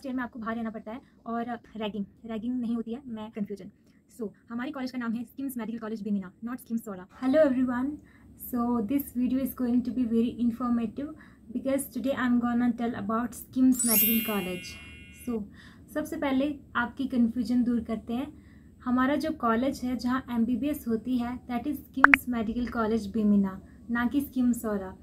First year में आपको बाहर रहना पड़ता है और रैगिंग नहीं होती है, मैं कन्फ्यूजन। हमारी कॉलेज का नाम है SKIMS medical college Bemina, not SKIMS Soura. Hello everyone, so this video is going to be very informative because today I am gonna tell about SKIMS medical college. सबसे पहले आपकी कन्फ्यूजन दूर करते हैं। हमारा जो कॉलेज है जहाँ MBBS होती है that is SKIMS medical college Bemina, ना कि स्किम्स सौरा।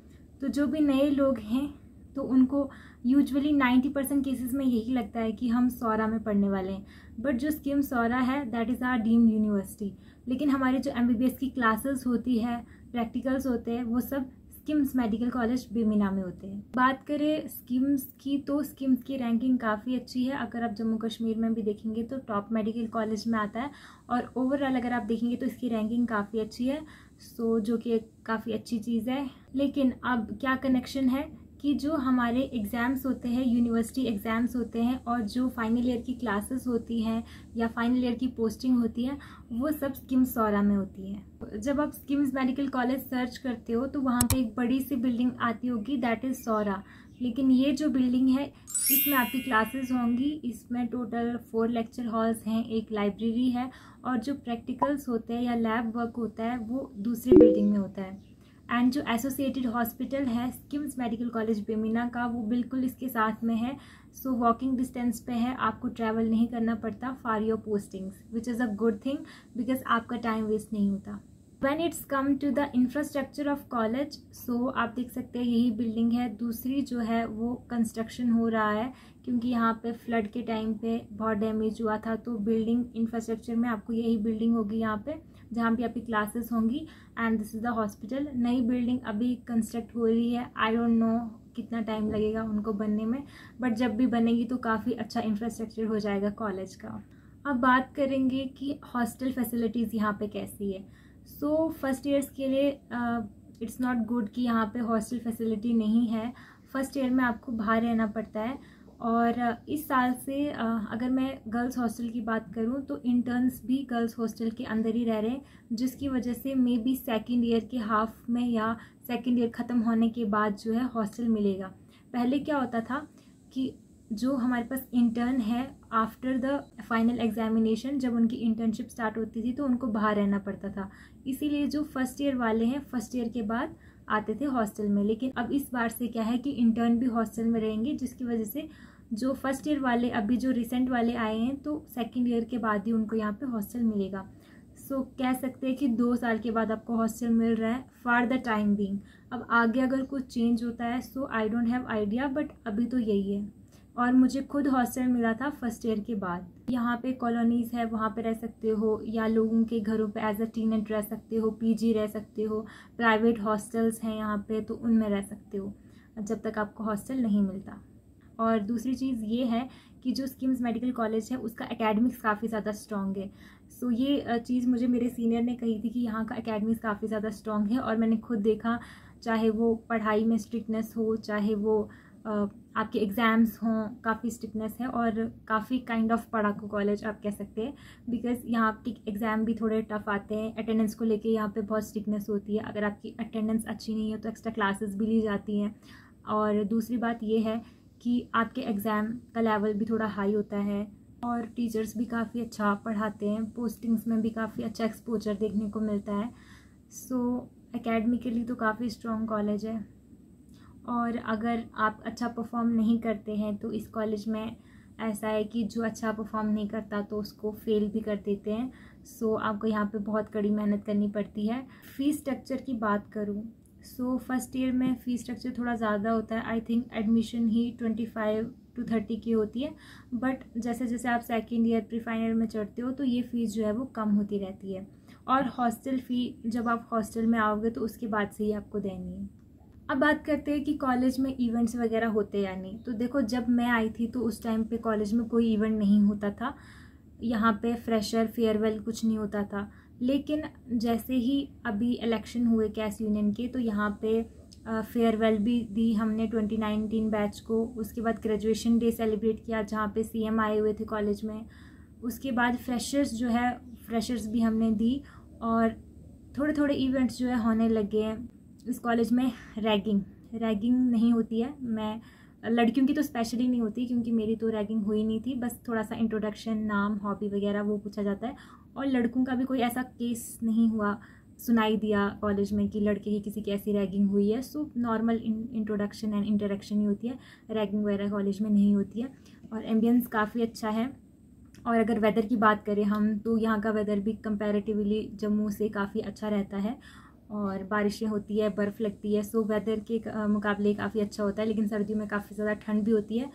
तो जो भी नए लोग हैं तो उनको यूजुअली 90% केसेस में यही लगता है कि हम सौरा में पढ़ने वाले हैं, बट जो स्किम सौरा है that is our deemed university. लेकिन हमारे जो MBBS की क्लासेस होती है, प्रैक्टिकल्स होते हैं, वो सब स्किम्स मेडिकल कॉलेज बिमिना में होते हैं। बात करें स्किम्स की तो स्किम्स की रैंकिंग काफ़ी अच्छी है। अगर आप जम्मू कश्मीर में भी देखेंगे तो टॉप मेडिकल कॉलेज में आता है, और ओवरऑल अगर आप देखेंगे तो इसकी रैंकिंग काफ़ी अच्छी है, जो कि काफ़ी अच्छी चीज़ है। लेकिन अब क्या कनेक्शन है कि जो हमारे एग्ज़ाम्स होते हैं, यूनिवर्सिटी एग्ज़ाम्स होते हैं, और जो फाइनल ईयर की क्लासेस होती हैं या फाइनल ईयर की पोस्टिंग होती है, वो सब स्किम्स सौरा में होती है। जब आप स्किम्स मेडिकल कॉलेज सर्च करते हो तो वहाँ पे एक बड़ी सी बिल्डिंग आती होगी दैट इज़ सौरा। लेकिन ये जो बिल्डिंग है इसमें आपकी क्लासेस होंगी, इसमें टोटल 4 लेक्चर हॉल्स हैं, एक लाइब्रेरी है, और जो प्रैक्टिकल्स होते हैं या लैब वर्क होता है वो दूसरी बिल्डिंग में होता है। एंड जो एसोसिएटेड हॉस्पिटल है स्किम्स मेडिकल कॉलेज बिमिना का, वो बिल्कुल इसके साथ में है। वॉकिंग डिस्टेंस पे है, आपको ट्रैवल नहीं करना पड़ता for your postings, which is a good thing because आपका टाइम वेस्ट नहीं होता। When it's come to the infrastructure of college, आप देख सकते हैं यही बिल्डिंग है। दूसरी जो है वो कंस्ट्रक्शन हो रहा है क्योंकि यहाँ पे फ्लड के टाइम पे बहुत डैमेज हुआ था, तो बिल्डिंग इंफ्रास्ट्रक्चर में आपको यही बिल्डिंग होगी यहाँ पे जहाँ भी आपकी क्लासेस होंगी। And this is the hospital. नई बिल्डिंग अभी कंस्ट्रक्ट हो रही है, आई डोंट नो कितना टाइम लगेगा उनको बनने में, बट जब भी बनेगी तो काफ़ी अच्छा इंफ्रास्ट्रक्चर हो जाएगा कॉलेज का। अब बात करेंगे कि हॉस्टल फैसिलिटीज़ यहाँ पे कैसी है। फर्स्ट ईयर्स के लिए इट्स नॉट गुड कि यहाँ पे हॉस्टल फैसिलिटी नहीं है। फर्स्ट ईयर में आपको बाहर रहना पड़ता है, और इस साल से अगर मैं गर्ल्स हॉस्टल की बात करूँ तो इंटर्न्स भी गर्ल्स हॉस्टल के अंदर ही रह रहे हैं, जिसकी वजह से मे बी सेकेंड ईयर के हाफ में या सेकेंड ईयर ख़त्म होने के बाद जो है हॉस्टल मिलेगा। पहले क्या होता था कि जो हमारे पास इंटर्न है आफ्टर द फाइनल एग्जामिनेशन, जब उनकी इंटर्नशिप स्टार्ट होती थी तो उनको बाहर रहना पड़ता था। इसीलिए जो फर्स्ट ईयर वाले हैं फर्स्ट ईयर के बाद आते थे हॉस्टल में। लेकिन अब इस बार से क्या है कि इंटर्न भी हॉस्टल में रहेंगे, जिसकी वजह से जो फर्स्ट ईयर वाले अभी जो रिसेंट वाले आए हैं तो सेकेंड ईयर के बाद ही उनको यहाँ पे हॉस्टल मिलेगा। कह सकते हैं कि 2 साल के बाद आपको हॉस्टल मिल रहा है फॉर द टाइम बीइंग। अब आगे अगर कुछ चेंज होता है I don't have idea, but अभी तो यही है। और मुझे खुद हॉस्टल मिला था फर्स्ट ईयर के बाद। यहाँ पे कॉलोनीज़ है, वहाँ पे रह सकते हो, या लोगों के घरों पे एज अ टेनेंट रह सकते हो, PG रह सकते हो, प्राइवेट हॉस्टल्स हैं यहाँ पे तो उनमें रह सकते हो जब तक आपको हॉस्टल नहीं मिलता। और दूसरी चीज़ ये है कि जो स्किम्स मेडिकल कॉलेज है उसका एकेडमिक्स काफ़ी ज़्यादा स्ट्रॉन्ग है। ये चीज़ मुझे मेरे सीनियर ने कही थी कि यहाँ का एकेडमिक्स काफ़ी ज़्यादा स्ट्रॉन्ग है, और मैंने खुद देखा, चाहे वो पढ़ाई में स्ट्रिक्टनेस हो, चाहे वो आपके एग्ज़ाम्स हों, काफ़ी स्ट्रिक्टनेस है, और काफ़ी काइंड ऑफ पढ़ाकू कॉलेज आप कह सकते हैं, बिकॉज यहाँ आपके एग्ज़ाम भी थोड़े टफ आते हैं। अटेंडेंस को लेके यहाँ पे बहुत स्ट्रिक्टनेस होती है, अगर आपकी अटेंडेंस अच्छी नहीं है तो एक्स्ट्रा क्लासेस भी ली जाती हैं। और दूसरी बात ये है कि आपके एग्ज़ाम का लेवल भी थोड़ा हाई होता है, और टीचर्स भी काफ़ी अच्छा पढ़ाते हैं, पोस्टिंग्स में भी काफ़ी अच्छा एक्सपोजर देखने को मिलता है। एकेडमिकली तो काफ़ी स्ट्रॉन्ग कॉलेज है। और अगर आप अच्छा परफॉर्म नहीं करते हैं तो इस कॉलेज में ऐसा है कि जो अच्छा परफॉर्म नहीं करता तो उसको फेल भी कर देते हैं। आपको यहाँ पे बहुत कड़ी मेहनत करनी पड़ती है। फ़ीस स्ट्रक्चर की बात करूँ फर्स्ट ईयर में फ़ीस स्ट्रक्चर थोड़ा ज़्यादा होता है। I think admission he 25 to 30 की होती है, बट जैसे जैसे आप सेकेंड ईयर प्री फाइनल में चढ़ते हो तो ये फ़ीस जो है वो कम होती रहती है। और हॉस्टल फ़ी जब आप हॉस्टल में आओगे तो उसके बाद से ही आपको देनी है। अब बात करते हैं कि कॉलेज में इवेंट्स वगैरह होते या नहीं। तो देखो, जब मैं आई थी तो उस टाइम पे कॉलेज में कोई इवेंट नहीं होता था। यहाँ पे फ्रेशर फेयरवेल कुछ नहीं होता था। लेकिन जैसे ही अभी इलेक्शन हुए कैस यूनियन के, तो यहाँ पे फेयरवेल भी दी हमने 2019 बैच को। उसके बाद ग्रेजुएशन डे सेलिब्रेट किया जहाँ पे CM आए हुए थे कॉलेज में। उसके बाद फ्रेशर्स भी हमने दी, और थोड़े थोड़े इवेंट्स जो है होने लगे हैं। इस कॉलेज में रैगिंग नहीं होती है। मैं लड़कियों की तो स्पेशली नहीं होती, क्योंकि मेरी तो रैगिंग हुई नहीं थी, बस थोड़ा सा इंट्रोडक्शन, नाम, हॉबी वगैरह वो पूछा जाता है। और लड़कों का भी कोई ऐसा केस नहीं हुआ, सुनाई दिया कॉलेज में कि लड़के की किसी की ऐसी रैगिंग हुई है। So normal introduction and interaction ही होती है, रैगिंग वगैरह कॉलेज में नहीं होती है। और एम्बियंस काफ़ी अच्छा है। और अगर वेदर की बात करें हम, तो यहाँ का वेदर भी कंपैरेटिवली जम्मू से काफ़ी अच्छा रहता है, और बारिशें होती है, बर्फ़ लगती है। सो वेदर के मुकाबले काफ़ी अच्छा होता है। लेकिन सर्दियों में काफ़ी ज़्यादा ठंड भी होती है।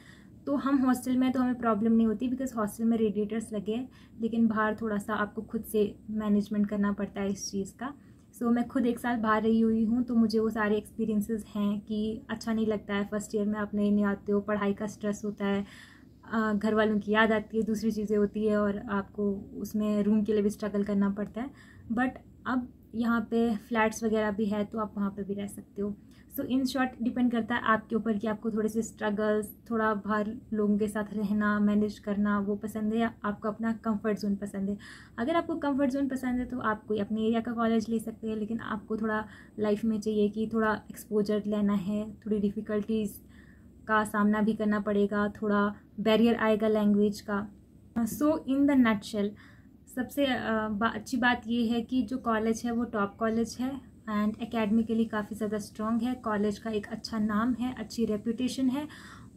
तो हम हॉस्टल में तो हमें प्रॉब्लम नहीं होती, बिकॉज हॉस्टल में रेडिएटर्स लगे हैं। लेकिन बाहर थोड़ा सा आपको खुद से मैनेजमेंट करना पड़ता है इस चीज़ का। सो मैं खुद 1 साल बाहर रही हुई हूँ, तो मुझे वो सारे एक्सपीरियंसेस हैं कि अच्छा नहीं लगता है। फर्स्ट ईयर में आप नए नए आते हो, पढ़ाई का स्ट्रेस होता है, घर वालों की याद आती है, दूसरी चीज़ें होती है, और आपको उसमें रूम के लिए भी स्ट्रगल करना पड़ता है। बट अब यहाँ पे फ्लैट्स वगैरह भी है, तो आप वहाँ पे भी रह सकते हो। सो इन शॉर्ट डिपेंड करता है आपके ऊपर कि आपको थोड़े से स्ट्रगल्स, थोड़ा बाहर लोगों के साथ रहना, मैनेज करना वो पसंद है, या आपको अपना कंफर्ट जोन पसंद है। अगर आपको कंफर्ट जोन पसंद है तो आप कोई अपने एरिया का कॉलेज ले सकते हैं। लेकिन आपको थोड़ा लाइफ में चाहिए कि थोड़ा एक्सपोजर लेना है, थोड़ी डिफ़िकल्टीज़ का सामना भी करना पड़ेगा, थोड़ा बैरियर आएगा लैंग्वेज का। सो इन द नटशेल सबसे अच्छी बात ये है कि जो कॉलेज है वो टॉप कॉलेज है, एंड एकेडमिकली काफ़ी ज़्यादा स्ट्रॉन्ग है। कॉलेज का एक अच्छा नाम है, अच्छी रेपुटेशन है,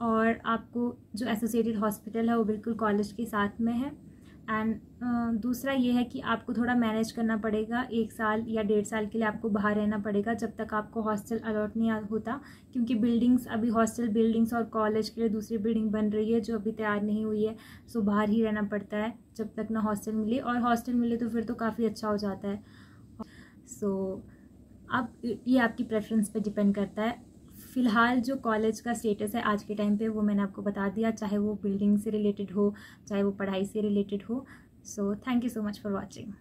और आपको जो एसोसिएटेड हॉस्पिटल है वो बिल्कुल कॉलेज के साथ में है। एंड दूसरा ये है कि आपको थोड़ा मैनेज करना पड़ेगा। 1 साल या 1.5 साल के लिए आपको बाहर रहना पड़ेगा, जब तक आपको हॉस्टल अलॉट नहीं होता, क्योंकि बिल्डिंग्स अभी हॉस्टल बिल्डिंग्स और कॉलेज के लिए दूसरी बिल्डिंग बन रही है जो अभी तैयार नहीं हुई है। सो बाहर ही रहना पड़ता है जब तक ना हॉस्टल मिले, और हॉस्टल मिले तो फिर तो काफ़ी अच्छा हो जाता है। सो अब ये आपकी प्रेफरेंस पे डिपेंड करता है। फ़िलहाल जो कॉलेज का स्टेटस है आज के टाइम पे वो मैंने आपको बता दिया, चाहे वो बिल्डिंग से रिलेटेड हो, चाहे वो पढ़ाई से रिलेटेड हो। So thank you so much for watching.